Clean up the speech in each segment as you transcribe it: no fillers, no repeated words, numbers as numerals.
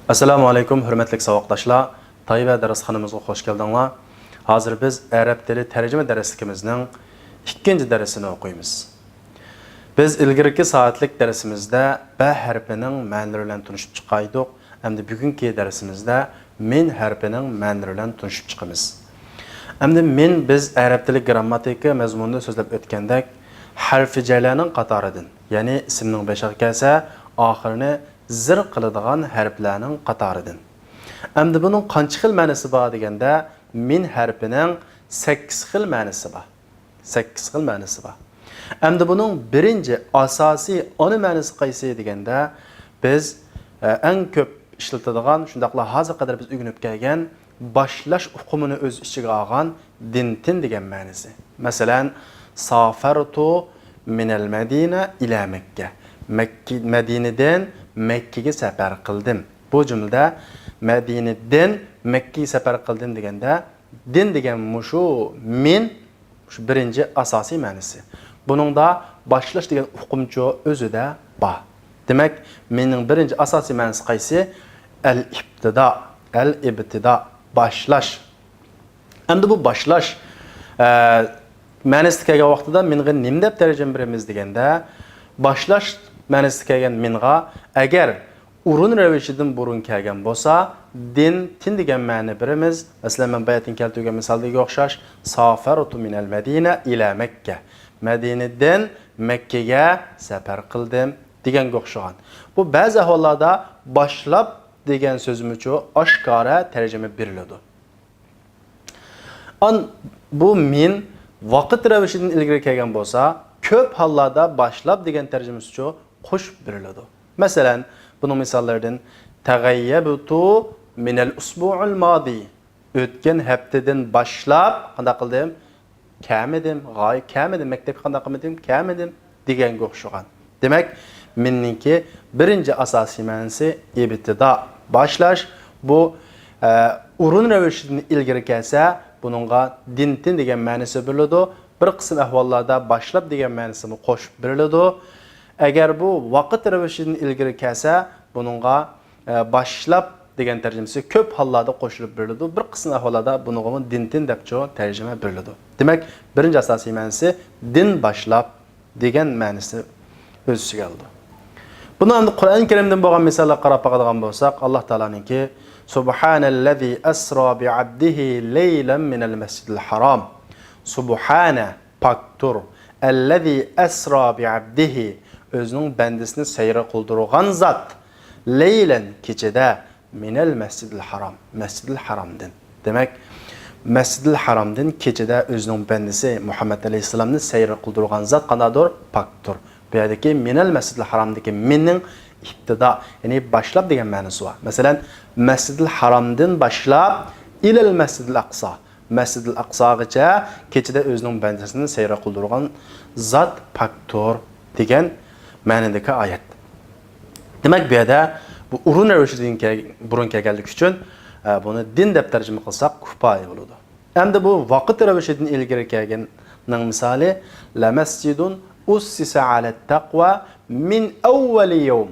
Assalamu alaykum, hürmetlik savoqdaşlar. Tayva darsxonamizga xush keldinglar. Hozir biz arab tili tarjima darsligimizning 2-darsini o'qiymiz. Biz ilgirki soatlik darsimizda ba harfining ma'nolari bilan tunishib chiqaydik. Endi bugungi darsimizda min harfining ma'nolari bilan tunishib chiqamiz. Endi min biz arab tili grammatika mazmunida so'zlab o'tgandek harfijalarning qatoridan, ya'ni ismning beshiga kelsa, oxirini zir qiladigan harflarning qatoridan. Endi buning qancha xil ma'nosi bor deganda, min harfining 8 xil ma'nosi bor. 8 xil ma'nosi bor. Endi buning birinchi asosiy ona ma'nosi qaysi deganda, biz eng ko'p ishlatadigan, shundaqla hozir qadar biz o'rganib kelgan boshlash uqumini o'z ichiga olgan dintin degan ma'nosi. Masalan, safartu minal Madina ila Makka. Madinadan Makkaga safar qildim. Bu jumlada Madinadan Makkaga safar qildim deganda, din degan mushu min shu birinchi asosiy ma'nosi. Buningda boshlash degan uqumchi o'zida bor. Demak, minning birinchi asosiy ma'nosi qaysi? Al-ibtida, al-ibtida, boshlash. Endi bu boshlash ma'nosi kelgan vaqtida minga nima deb tarjima beramiz deganda, boshlash ma'nosi kelgan minga agar urun ravishidan burun kelgan bo'lsa, tin degan ma'ni beramiz. Masalan, men bayatin keltirgan misaldagi o'xshash, safartu minal Madina ila Makka. Madinadan Makkaga safar qildim deganga o'xshagan. Bu ba'zi ahvollarda boshlab degan so'zimichu oshkora tarjima beriladi. Bu min vaqt ravishidan ilgari kelgan bo'lsa, ko'p hollarda boshlab degan tarjimasi qo'shib beriladi. Masalan, buning misollaridan taghayyabtu minal usbu'il madi. O'tgan haftadan boshlab qanday qildim? Kamidim, g'oyib kamidim, maktabga qanday qilmadim? Kamidim deganga o'xshagan. Demak, minningki birinchi asosiy ma'nosi ibtida, boshlash. Bu urun ravishidan ilgari kelsa, buningga dintin degan ma'nosi beriladi. Bir qism ahvollarda boshlab degan ma'nosini qo'shib beriladi. Agar bu vaqt ravishidan ilgari kelsa, buningga boshlab degan tarjimasi ko'p hollarda qo'shilib beriladi. Bir qism ahvollarda buningga dintin deb tarjima beriladi. Demak, birinchi asosiy ma'nosi din boshlab degan ma'nosi o'z ichiga oldi. Buni endi Qur'oni Karimdan bo'lgan misollar qarab boqadigan bo'lsak, Alloh taolaninki Subhanallazi asra bi'abdihi laylan minal masjidil haram. Subhana paktur allazi asra bi'abdihi özünün bandisini sayra qildirgan zot laylan kechada minal masjidil haram, masjidil haramdan. Demak, masjidil haramdan kechada özünün bandisi Muhammad alayhisolamni sayra qildirgan zot qanadir? Paktur. Bu yerdagi minal masjidil haramdagi minning ibtida, ya'ni boshlab degan ma'nosi bor. Masalan, masjidil haramdan boshlab ilal masjidil aqsa. Masjidil Aqsogacha kechada o'zining bandasini sayra qildirgan zot paktor degan ma'nodagi oyat. Demak, bu yerda bu urun ravishidan burun kelganligi uchun buni din deb tarjima qilsak kifoya bo'ladi. Endi bu vaqt ravishidan ilgari kelganning misoli la masjidun ussisa ala taqwa min awwal yawm.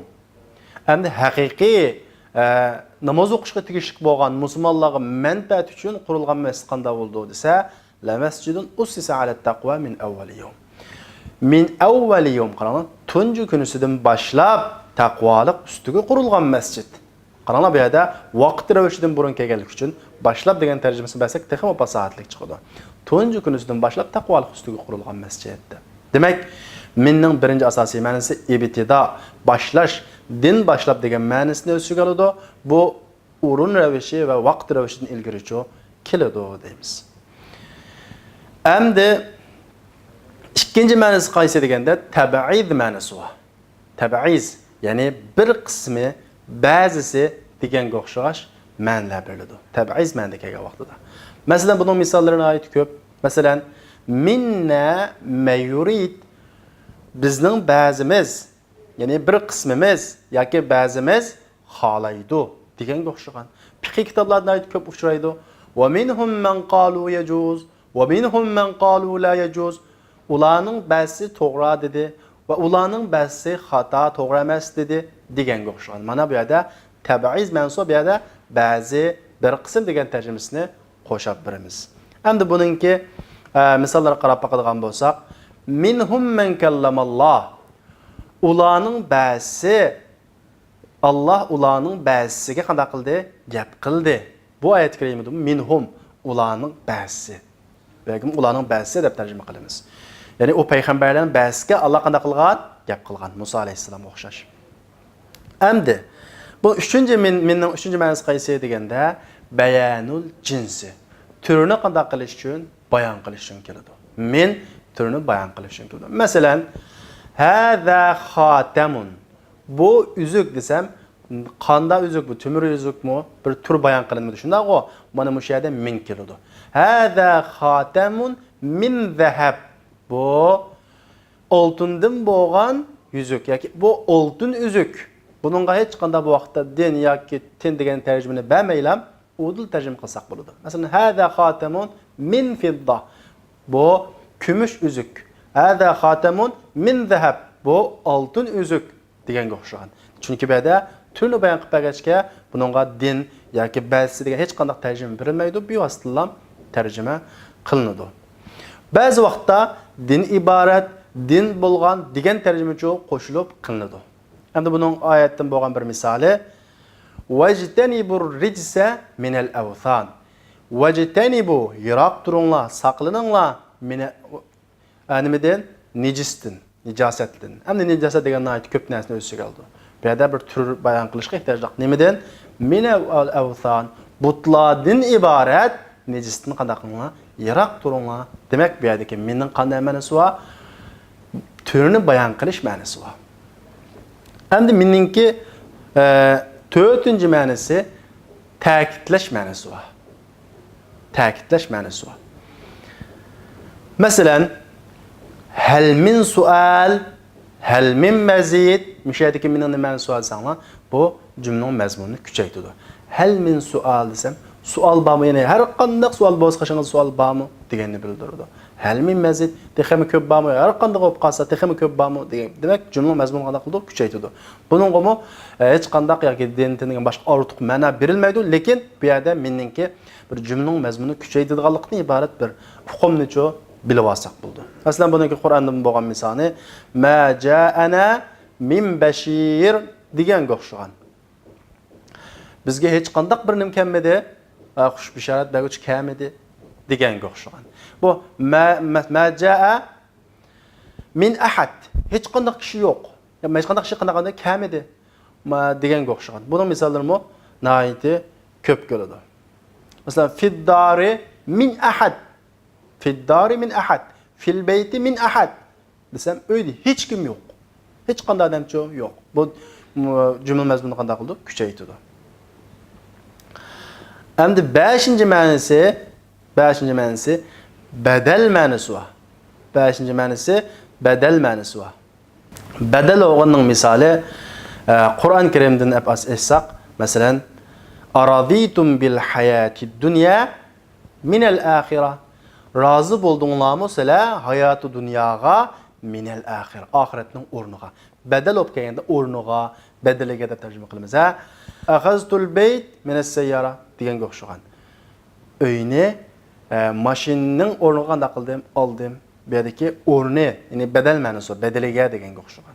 Endi haqiqiy namoz o'qishga tegishli bo'lgan musulmonlarga manfaat uchun qurilgan masjid qanday bo'ldi desa, la masjidun ussisa ala taqwa min awwal yawm. Min awwal yawm qarang, tunji kunisidan boshlab taqvolik ustiga qurilgan masjid. Qaranglar, bu yerda vaqt ravishidan burun kelganligi uchun boshlab degan tarjimasi bersak, texmo fasohatlik chiqadi. Tunji kunisidan boshlab taqvolik ustiga qurilgan masjid. Demak, minning birinchi asosiy ma'nosi ibtida, boshlash, din boshlab degan ma'nosini o'z ichiga oladi. Bu urun ravishi va vaqt ravishidan ilgari keladi deymiz. Endi ikkinchi ma'nosi qaysi deganda tab'iz ma'nosi bor. Tab'iz, ya'ni bir qismi, ba'zisi deganga o'xshash ma'nolar beriladi. Tab'iz ma'noda kelgan vaqtida. Masalan, buning misollarini aytib ko'p. Masalan, minna mayurid, bizning ba'zimiz, ya'ni bir qismimiz yoki ba'zimiz xohlaydi deganga o'xshagan. Fiqh kitoblarida aytib ko'p uchraydi. Va minhum man qalu yajuz, va minhum man qalu la yajuz. Ularning ba'zi to'g'ri dedi va ularning ba'zi xato, to'g'ri emas dedi deganga o'xshagan. Mana bu yerda tabiiz mansu bu yerda ba'zi bir qism degan tarjimasini qo'shib beramiz. Endi buningki misollarga qarab boqadigan bo'lsak, minhum man kallamalloh. Ularning ba'zi Allah ularning ba'zisiga qanday qildi? Gap qildi. Bu oyat karimada minhum ularning ba'zisi. Belki ularning ba'zisi deb tarjima qilamiz. Ya'ni o payg'ambarlarning ba'zisiga Allah qanday qilgan? Gap qilgan. Musa alayhissalom o'xshash. Endi bu minning uchinchi ma'nosi qaysi deganda bayanul jinsi. Turini qanday qilish uchun, bayon qilish uchun keladi. Min turini bayon qilish uchun keladi. Masalan, hada khatamun. Bu üzük desem, qanda üzük bu, tümür üzük mü? Bir tur bayan qılınmadı. Şunda o, bana bu şeyde min keladi. Hada khatamun min zahab. Bu oltundan bo'lgan yüzük. Yoki bu oltun üzük. Bununla hech qanday bu vaqtda din yoki tin degan tarjimani bermaylam, udul tarjima qilsak bo'ladi. Masalan, hada khatamun min fidda. Bu kumush üzük. Hada khatamun min zahab. Bu oltin üzük deganga o'xshagan. Chunki bu yerda turli bayon qilib bergachga, buningga din yoki ba'zi degan hech qanday tarjima berilmaydi, bu vositalar tarjima qilinadi. Ba'zi vaqtda din iborat, din bo'lgan degan tarjimachi qo'shilib qilinadi. Endi buning oyatdan bo'lgan bir misoli vajtanibur rijsa minal awthan. Vajtanibu yiroq turinglar, saqlaninglar nimadan? Nijisdan, nijosatdan. Endi nijosat degandan aytib ko'p narsani o'z ichiga oldi. Bu yerda bir tur bayon qilishga ehtiyoj yo'q. Nimadan? Minal awthan. Butlardan iborat nijisdan qanday qilinglar? Yiroq turinglar. Demak, bu yerdagi minning qanday ma'nosi bor? Turini bayon qilish ma'nosi bor. Endi minninki to'rtinchi ma'nosi ta'kidlash ma'nosi bor. Ta'kidlash ma'nosi bor. Masalan, hal min sual, hal min mazid, müşahideki minning nimani sual desanglar, bu jumlaning mazmunini kuchaytiradi. Hal min sual desam, sual bormi? Ya'ni har qanday sual bo'lsa, qashingizda sual bormi deganni bildiradi. Hal min mazid, texmi ko'p bormi? Har qanday bo'lib qolsa, texmi ko'p bormi degan. Demak, jumlaning mazmunini qanday qildi? Kuchaytiradi. Buningga hech qanday yoki dinning boshqa ortiq ma'no berilmaydi, lekin bu yerda minningki bir jumlaning mazmunini kuchaytirganlikdan iborat bir hukmni-chu bilib olsak bo'ldi. Masalan, buningki Qur'ondan bo'lgan misoli ma ja'ana min bashir deganga o'xshagan. Bizga hech qanday bir nim kelmadi, xush bishorat beruvchi kelmadi deganga o'xshagan. Bu ma ja'a min ahad. Hech qanday kishi yo'q. Hech qanday kishi qanday kelmadi deganga o'xshagan. Buning misollarimi nihoyatda ko'p keladi. Masalan, fiddari min ahad. Fiddari min ahad. Fil beyti min ahad. Desem uyda hech kim yo'q. Hech qanday odamchi yo'q. Bu jumla mazmunini qanday qildi? Kuchaytirdi. Endi 5-ma'nosi badal ma'nosi bor. 5-ma'nosi badal ma'nosi bor. Badal o'g'inning misoli Qur'on Karimdan aytsak, masalan, araditum bil hayatid dunya min al akhirah. Razı bo'ldinglarmi sizlar hayoti dunyoga minal axir, oxiratning o'rniga. Badal olib kelganda o'rniga, badaliga deb tarjima qilamiz. Akhaztul bayt min as-sayyara deganga o'xshagan. Uyni mashinaning o'rniga qanday qildim? Oldim. Bu yerdagi o'rni, ya'ni badal ma'nosi, badaliga deganga o'xshagan.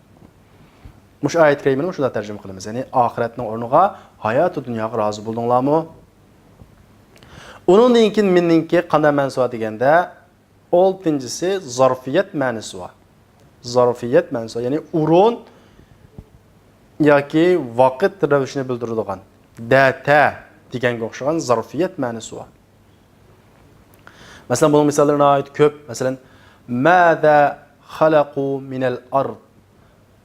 Mush oyat karimani shunday tarjima qilamiz. Ya'ni oxiratning o'rniga hayoti dunyoga razı bo'ldinglarmi? Undan keyin minningki qanday ma'nosi bor deganda, 6-si zarfiyat ma'nosi bor. Zarfiyat ma'nosi, ya'ni o'rin yoki vaqt ravishini bildiradigan data deganga o'xshagan zarfiyat ma'nosi bor. Masalan, buning misollarini ayt ko'p. Masalan, ma'za khalaqu minal ard.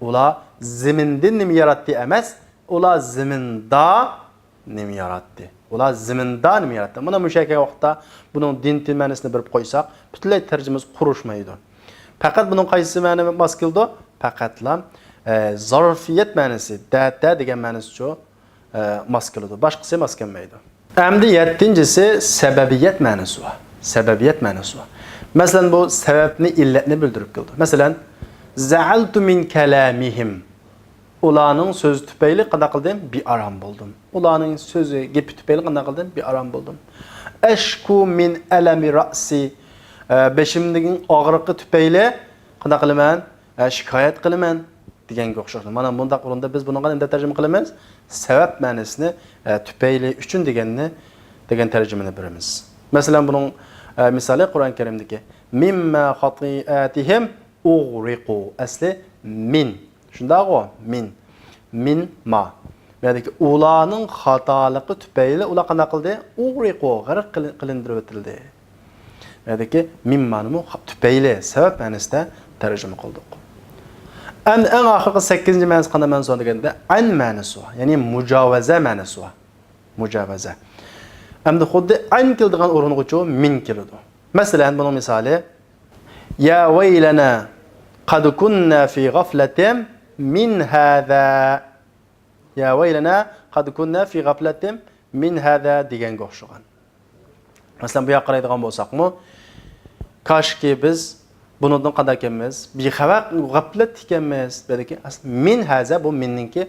Ular zamindan nima yaratdi emas, ular zaminda nima yaratdi. Ular zaminda nima yaratdi. Mana bu shakay vaqtda buning din ma'nosini berib qo'ysak, butunlay tarjimamiz qurushmaydi. Faqat buning qaysi ma'no bas keldi? Faqatlam zarfiyat ma'nosi, data degan ma'nosicha mas keladi. Boshqasi mas kelmaydi. Endi 7-si sababiyat ma'nosi bor. Sababiyat ma'nosi bor. Masalan, bu sababni illatni bildirib keldi. Masalan, za'altu min kalamihim. Ularning so'zi tufayli qanday qildim? Bearam bo'ldim. Ularning so'zi, gapi tufayli qanday qildim? Bearam bo'ldim. Ashku min alami ra'si. Beshimdagi og'riqi tufayli qanday qilaman? Shikoyat qilaman deganga o'xshaydi. Mana bundaq o'rinda biz buni qanday tarjima qilamiz? Sabab ma'nosini tufayli uchun degan tarjimani beramiz. Masalan, buning misoli Qur'on Karimdagi mimma xatiatihim ughriqu asli min. Shundaqo min ma. Yani ularning xatoligi tufayli ular qanday qildi? Ughriqu g'arq qilindirib o'tildi. Yani mimmani tufayli sabab ma'nosida tarjima qildik. En oxirgi 8-chi ma'nosi qanday ma'nosi deganda an ma'nosi, ya'ni mujovaza ma'nosi. Mujovaza. Endi xuddi an keldigan o'ringa min keladi. Masalan, buning misoli ya vaylana qad kunna fi ghaflatin min hada. Ya vaylana qad kunna fi ghaflatin min hada deganga o'xshagan. Masalan, bu yoqqa qaraydigan bo'lsaqmi, koshki biz bundan qanday ekanmiz? Bexabar g'aflat ekanmiz. Dediki, min haza bu minningki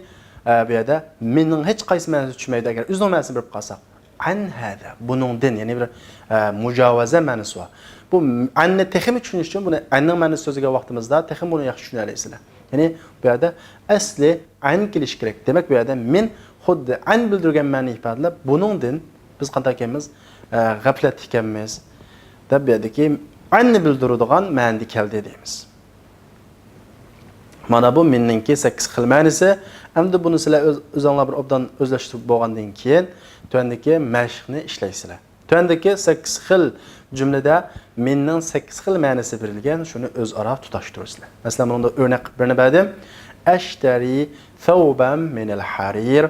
bu yerda minning hech qaysi ma'nosi tushmaydi agar o'zining ma'nosini bilib qolsak. An hada buningdan, ya'ni bir mujovaza ma'nosi bor. Bu anni texnik tushunish uchun buni anning ma'nosi so'ziga vaqtimizda texnik buni yaxshi tushunalaysizlar. Ya'ni bu yerda asli an kelish kerak. Demak bu yerda min xuddi an bildirgan ma'noni ifodalab, buningdan biz qanday ekanmiz? G'aflat ekanmiz. Deb bu yerdagi anni bildiradigan ma'noda keldi deymiz. Mana bu minningki 8 xil ma'nosi. Endi buni sizlar o'zingizlar bir obdan o'zlashtirib bo'lgandan keyin tuandagi mashqni ishlaysizlar. Tuandagi 8 xil jumlada minning 8 xil ma'nosi berilgan, shuni o'zaro tutashtirasizlar. Masalan, bunda o'rnak birini berdim. Ashtari thawban min al-harir.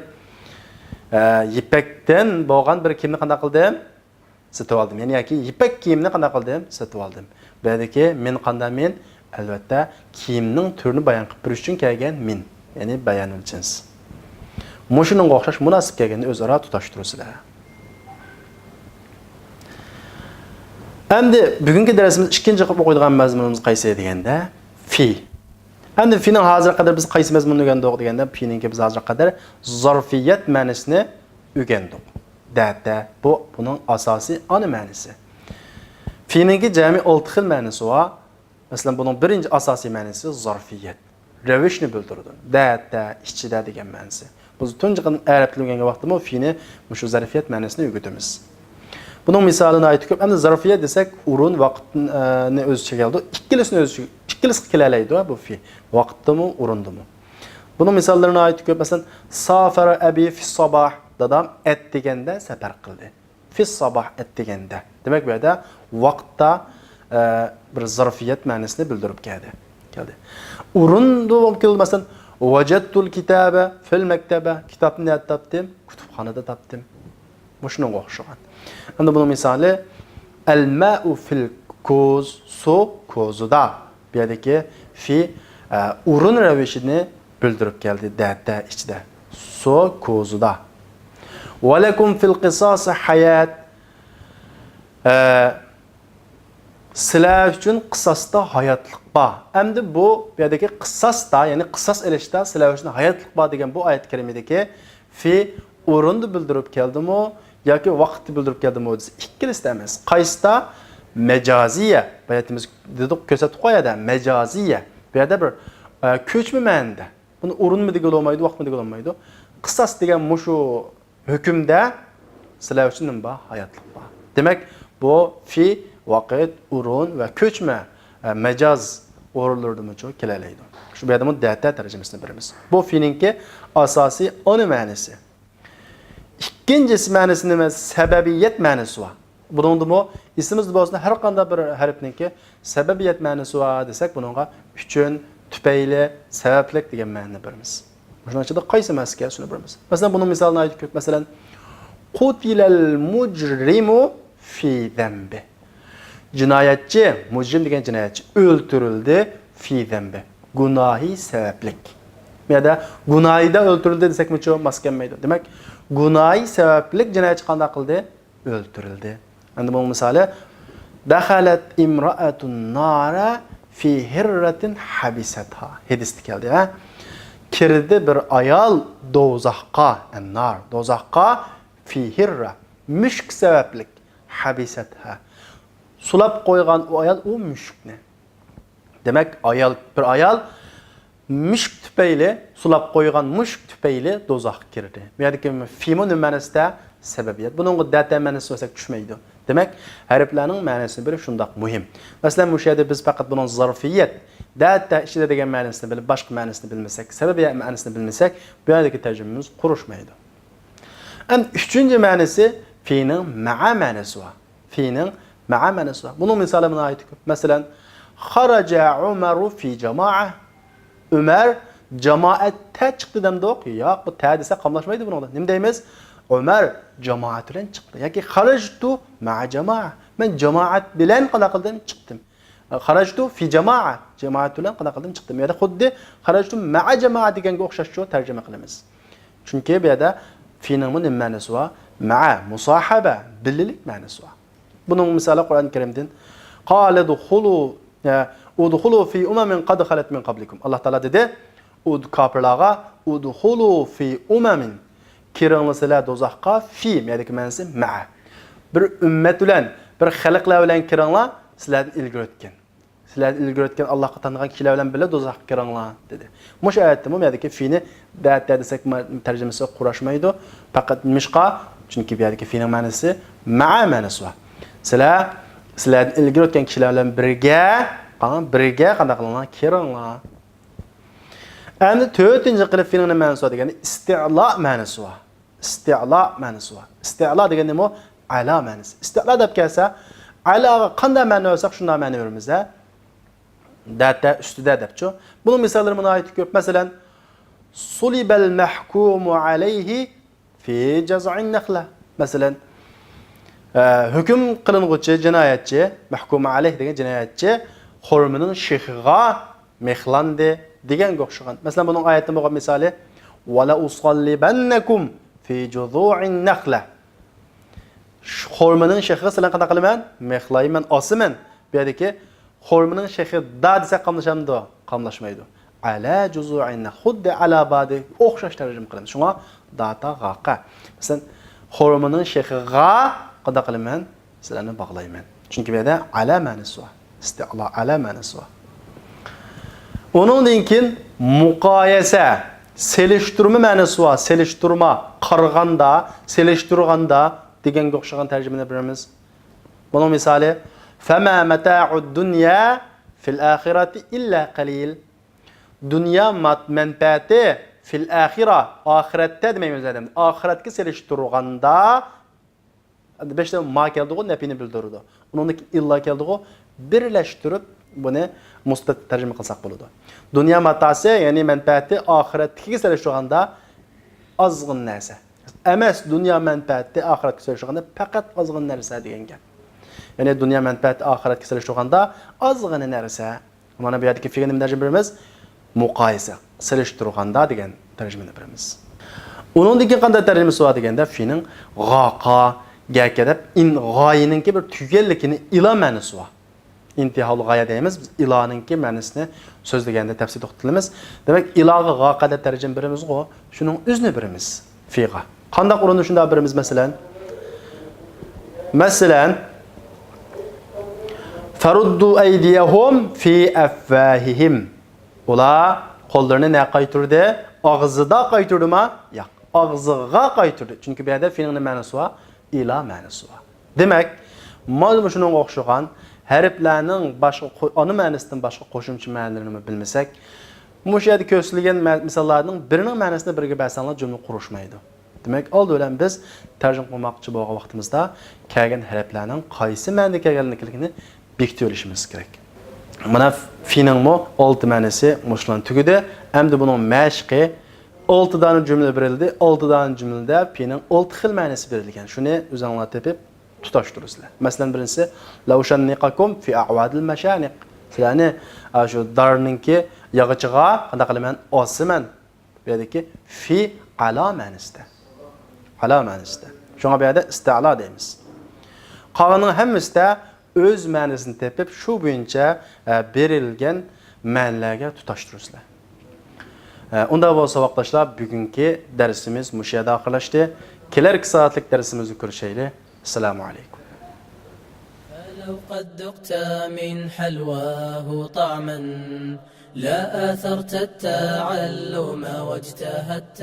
Yipakdan bo'lgan bir kiyimni qanday qildim? Sotib oldim. Ya'ni yoki ipak kiyimni qanday qildim? Sotib oldim. Bu yerdagi men qanday men? Albatta, kiyimning turini bayon qilib berish uchun kelgan min, ya'ni bayonul jins. Mushuning o'xshash munosib kelganni o'zaro tutashtirasizlar. Endi bugungi darsimiz ikkinchi qilib o'qiydigan mazmunimiz qaysi deganda fi. Endi fining hozir qadar biz qaysi mazmunni o'rgandik deganda finingki biz hozir qadar zarfiyat ma'nosini o'rgandik. Data bu bunun asosiy ana ma'nosi. Fi'ninki jami 6 xil ma'nosi bor. Masalan, bunun birinchi asosiy ma'nosi zarfiyat. Ravishni bildiradi. Data ichida degan ma'nosi. Biz tunji qilib arab tilini o'rgangan vaqtda fi'ni shu zarfiyat ma'nosini o'rgatamiz. Bunun misolini aytib ko'p. Endi zarfiyat desak, o'rin vaqtni o'z ichiga oladi. Ikkilisi kelalaydi bu fi. Vaqtdimi, o'rindimi? Bunun misollarini aytib ko'p. Masalan, safara abi fi sabah. Dadam et deganda safar qildi. Fis sabah et deganda. Demak bu yerda vaqtda bir zarfiyat ma'nosini bildirib keldi. O'rinda kelmasan, wajadtul kitaba fil maktaba. Kitobni topdim, kutubxonada topdim. Bu shunga o'xshagan. Endi buning misoli al-ma'u fil ko'z, su ko'zida. Bu yerdagi fi o'rin ravishini bildirib keldi data ichida. Su ko'zida. Walakum fil qisas hayat. Sizlar uchun qisasda hayotlik bor. Endi bu yerdagi qisasda, ya'ni qisas elishda sizlar uchun hayotlik bor degan bu oyat karimadagi fi o'rinni bildirib keldimi yoki vaqtni bildirib keldimi desa ikkilisi emas. Qaysida majoziya, bayatimiz dedik ko'rsatib qo'yadi, majoziya. Bu yerda bir ko'chma ma'noda. Buni o'rinmi degan bo'lmaydi, vaqtmi degan bo'lmaydi. Qisas degan mushu hükümde sizlar uchun nima bor? Hayotlik bor. Demak, bu fi vaqt, o'rin va ko'chma majoz o'rinlarida cho kelalaydi. Shu yerda data tarjimasini beramiz. Bu fi'ningki asosiy ona ma'nosi. Ikkinchisi ma'nosi nima? Sababiyat ma'nosi bor. Bunda bu ismimiz bo'lsa har qanday bir harfningki sababiyat ma'nosi bor desak, buningga uchun, tufayli, sabablik degan ma'noni beramiz. Shundan ichida qaysi masga shuni bilamiz. Masalan, buning misolini aytib ko'p. Masalan, qutilal mujrimu fi zambi. Jinoyatchi, mujrim degan jinoyatchi o'ldirildi fi zambi. Gunohi sabablik. Yo'da gunohida o'ldirildi desak-chi maskanmaydi. Demak, gunohi sabablik jinoyatchi qanday qildi? O'ldirildi. Endi bu misoli dakhalat imra'atun nara fi hirratin habisatha. Hadisda keldi, ha? kirdi bir ayal dozaqqa, ennar, dozaqqa fi hirra, müşk sebeplik, habisetha. Sulap koygan o ayal o müşkni. Demek bir ayal müşk tüpeyle, sulap koygan müşk tüpeyle dozaq kirdi. Yani ki fimun ma'nosida sebebiyet. Bunun data ma'nosi olsak tushmaydi. Demek harflarning ma'nosini bilish shundoq muhim. Masalan, bu yerda biz faqat bunun zarfiyet, data ichida degan ma'nosini bilib, boshqa ma'nosini bilmasak, sababiyat ma'nosini bilmasak, bu yerdagi tarjimamiz qurushmaydi. Am üçüncü ma'nosi fi'ning ma'a ma'nosi va. Fi'ning ma'a ma'nosi va. Bunun misali buna ait. Masalan, kharaja Umaru fi jama'a. Ömer cemaate çıktı demdi o ki ya bu te dese kamlaşmaydı bununla. Ne deyimiz? Ömer cemaat bilen çıktı. Ya ki harajtu ma'a cema'a. Ben cemaat bilen qana qildim çıktım. Harajtu fi cema'a. Cemaat bilen qana qildim çıktım. Ya da xuddi harajtu ma'a cema'a deganga o'xshash shu tarjima qilamiz. Chunki bu yerda fi'ning nima ma'nosi va ma'a musahaba birlik ma'nosi va. Bunun misali Qur'on Karimdan qala dukhulu udkhulu fi umamin qad khalat min qablikum. Allah Taala dedi, kafirlarga udkhulu fi umamin kiringlar dozaqqa fi ma'daki ma'nosi ma'a. Bir ümmet bilan, bir xalqlar bilan kiringlar, sizlardan ilgari o'tgan. Sizlardan ilgari o'tgan Allohga tanigan kishilar bilan birga dozaqqa kiringlar dedi. Mush oyatda bu ma'daki fi'ni da'at desak tarjimasi qurashmaydi. Faqat mishqa, chunki bu yerdagi fi'ning ma'nosi ma'a ma'nosi bor. Sizlardan ilgari o'tgan kishilar bilan birga qanday qilinglar kiringlar. Endi 4-chi qilib fi'ning ma'nosi degani isti'la ma'nosi bor. Isti'la ma'nosi bor. Isti'la degani nima? Ala ma'nosi. Isti'la deb kelsa, alaga qanday ma'no olsak shunday ma'no beramiz. Data ustida debchi. Bunun misollari buna ait ko'p. Masalan, sulibal mahkumu alayhi fi jaz'in nakhla. Masalan, hukm qilinguchi jinoyatchi, mahkum alayh degan jinoyatchi xurmining shexiga mexlandi deganga o'xshagan. Masalan, buning oyatda bo'lgan misoli wala usallibannakum fi juzu'in nakhla. Xurmining shexiga sizlar qanday qilaman? Mexlayman, osiman. Bu yerdagi xurmining shexi da desa qamlashamdi, qamlashmaydi. Ala juzu'in xuddi ala badi o'xshash tarjima qilamiz. Shunga data g'aqa. Masalan, xurmining shexiga qanday qilaman? Sizlarni bog'layman. Chunki bu yerda ala ma'nosi bor. Isti'la ala ma'nosi bor. Onundan keyin muqayasa, selishtirma ma'nosi bor. Selishtirma, qarg'anda, selishtirganda deganga o'xshagan tarjimani beramiz. Buning misoli fama mata'ud dunya fil akhirati illa qalil. Dunya manfaati fil akhira, oxiratda demaymiz adam. Oxiratga selishtirganda beşte ma keldiği nepini bildirdi. Onun illa keldiği birleştirip bunu mustat tercüme kılsak buludu. Dünya matası yani menfaati ahiretki seliştirganda azgın nerse. Emes dünya menfaati ahiretki seliştirganda fakat azgın nerse degan gap. Yani dünya menfaati ahiretki seliştirganda azgın nerse. Mana bu yerdagi fi'lni tercüme beramiz. Muqayisa seliştirganda degan tercümeni beramiz. Onun degan qanday tercümesi bor deganda fi'ning g'aqa gakadab in g'oyininki bir tugalligini ila ma'nosi bor. İntihol g'oya deymiz. Biz iloninki ma'nosini so'zlaganda tafsir to'xtalamiz. Demak, iloga g'aqada tarjim birimiz go, shuning o'zini birimiz fi'ga. Qanday o'rinda shunda birimiz masalan faruddu aydiyahum fi afwahihim. Ular qo'llarini ne qaytirdi? Og'zida qaytirdimi? Yo'q, og'ziga qaytirdi. Chunki bu yerda fi'ning ma'nosi bor. İla ma'nosi bor. Demak, mana shunga o'xshagan harflarning boshqa ona ma'nosidan boshqa qo'shimcha ma'nolarini bilmasak, mush yerda ko'rsatilgan misollarning birining ma'nosini birga basanlar jumla qurishmaydi. Demak, oldi bilan biz tarjima qilmoqchi bo'lgan vaqtimizda kelgan harflarning qaysi ma'noda kelganligini bekitib olishimiz kerak. Mana fi'ning 6 ma'nosi mushlan tugidi. Endi buning mashqi 6 tane cümle berildi. 6 tane cümlede fi'ning 6 xil ma'nosi berilgan. Shuni o'zingizlar tepib tutashtirasizlar. Masalan, birinchisi laushanniqakum fi a'wadil mashaniq. Sizlarni shu darninki yog'ichiga qanday qilaman? Osiman. Bu yerdagi fi ala ma'nosida. Ala ma'nosida. Shunga bu yerda isti'la deymiz. Qolganning hammasida o'z ma'nosini tepib shu bo'yicha berilgan ma'nolarga tutashtirasizlar. Unda bo'lsa vaqtdoshlar, bugungi darsimiz mushu yerda oxirlashdi. Kelarki soatlik darsimizni ko'rishaylik. Assalomu alaykum. لو قد ذقت من حلواه طعما لا آثرت التعلم واجتهدت